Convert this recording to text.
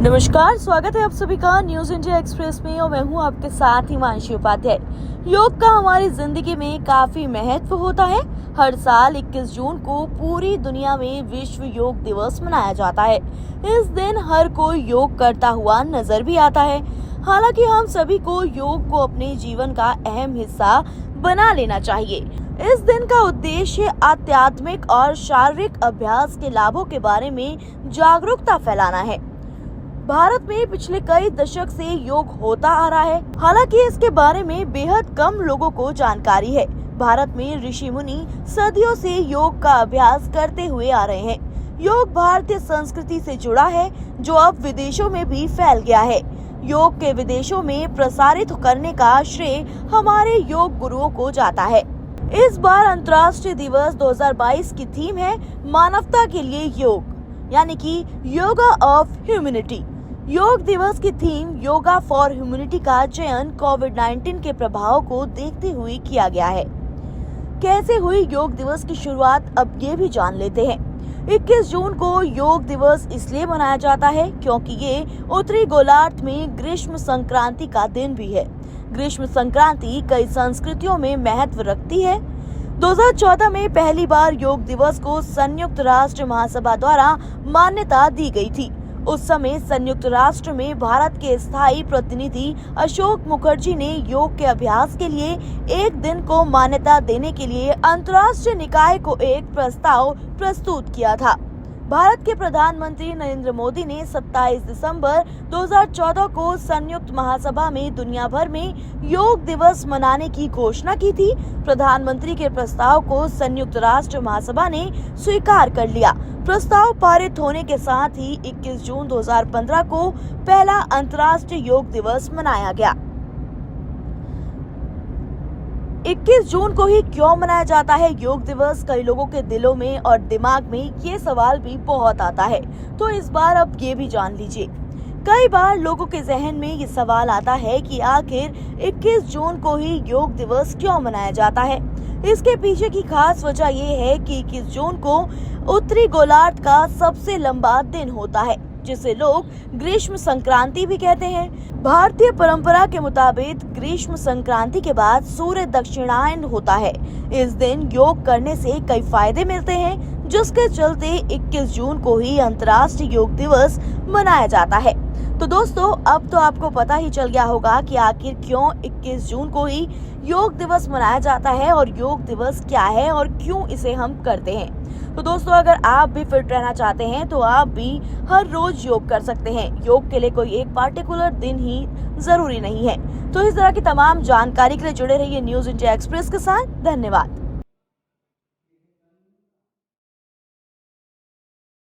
नमस्कार, स्वागत है आप सभी का न्यूज इंडिया एक्सप्रेस में और मैं हूं आपके साथ हिमांशी उपाध्याय। योग का हमारी जिंदगी में काफी महत्व होता है। हर साल 21 जून को पूरी दुनिया में विश्व योग दिवस मनाया जाता है। इस दिन हर कोई योग करता हुआ नजर भी आता है। हालांकि हम सभी को योग को अपने जीवन का अहम हिस्सा बना लेना चाहिए। इस दिन का उद्देश्य आध्यात्मिक और शारीरिक अभ्यास के लाभों के बारे में जागरूकता फैलाना है। भारत में पिछले कई दशक से योग होता आ रहा है, हालांकि इसके बारे में बेहद कम लोगों को जानकारी है। भारत में ऋषि मुनि सदियों से योग का अभ्यास करते हुए आ रहे हैं। योग भारतीय संस्कृति से जुड़ा है, जो अब विदेशों में भी फैल गया है। योग के विदेशों में प्रसारित करने का श्रेय हमारे योग गुरुओं को जाता है। इस बार अंतर्राष्ट्रीय दिवस 2022 की थीम है मानवता के लिए योग, यानी कि योगा ऑफ ह्यूमैनिटी। योग दिवस की थीम योगा फॉर ह्यूमैनिटी का चयन कोविड-19 के प्रभाव को देखते हुए किया गया है। कैसे हुई योग दिवस की शुरुआत, अब ये भी जान लेते हैं। 21 जून को योग दिवस इसलिए मनाया जाता है क्योंकि ये उत्तरी गोलार्ध में ग्रीष्म संक्रांति का दिन भी है। ग्रीष्म संक्रांति कई संस्कृतियों में महत्व रखती है। 2014 में पहली बार योग दिवस को संयुक्त राष्ट्र महासभा द्वारा मान्यता दी गई थी। उस समय संयुक्त राष्ट्र में भारत के स्थायी प्रतिनिधि अशोक मुखर्जी ने योग के अभ्यास के लिए एक दिन को मान्यता देने के लिए अंतर्राष्ट्रीय निकाय को एक प्रस्ताव प्रस्तुत किया था। भारत के प्रधानमंत्री नरेंद्र मोदी ने 27 दिसंबर 2014 को संयुक्त महासभा में दुनिया भर में योग दिवस मनाने की घोषणा की थी। प्रधानमंत्री के प्रस्ताव को संयुक्त राष्ट्र महासभा ने स्वीकार कर लिया। प्रस्ताव पारित होने के साथ ही 21 जून 2015 को पहला अंतर्राष्ट्रीय योग दिवस मनाया गया। 21 जून को ही क्यों मनाया जाता है योग दिवस? कई लोगों के दिलों में और दिमाग में ये सवाल भी बहुत आता है, तो इस बार अब ये भी जान लीजिए। कई बार लोगों के जहन में ये सवाल आता है कि आखिर 21 जून को ही योग दिवस क्यों मनाया जाता है। इसके पीछे की खास वजह ये है कि 21 जून को उत्तरी गोलार्ध का सबसे लंबा दिन होता है, जिसे लोग ग्रीष्म संक्रांति भी कहते हैं। भारतीय परंपरा के मुताबिक ग्रीष्म संक्रांति के बाद सूर्य दक्षिणायन होता है। इस दिन योग करने से कई फायदे मिलते हैं, जिसके चलते 21 जून को ही अंतर्राष्ट्रीय योग दिवस मनाया जाता है। तो दोस्तों, अब तो आपको पता ही चल गया होगा कि आखिर क्यों 21 जून को ही योग दिवस मनाया जाता है और योग दिवस क्या है और क्यों इसे हम करते हैं। तो दोस्तों, अगर आप भी फिट रहना चाहते हैं तो आप भी हर रोज योग कर सकते हैं। योग के लिए कोई एक पार्टिकुलर दिन ही जरूरी नहीं है। तो इस तरह की तमाम जानकारी के लिए जुड़े रहिए न्यूज इंडिया एक्सप्रेस के साथ। धन्यवाद।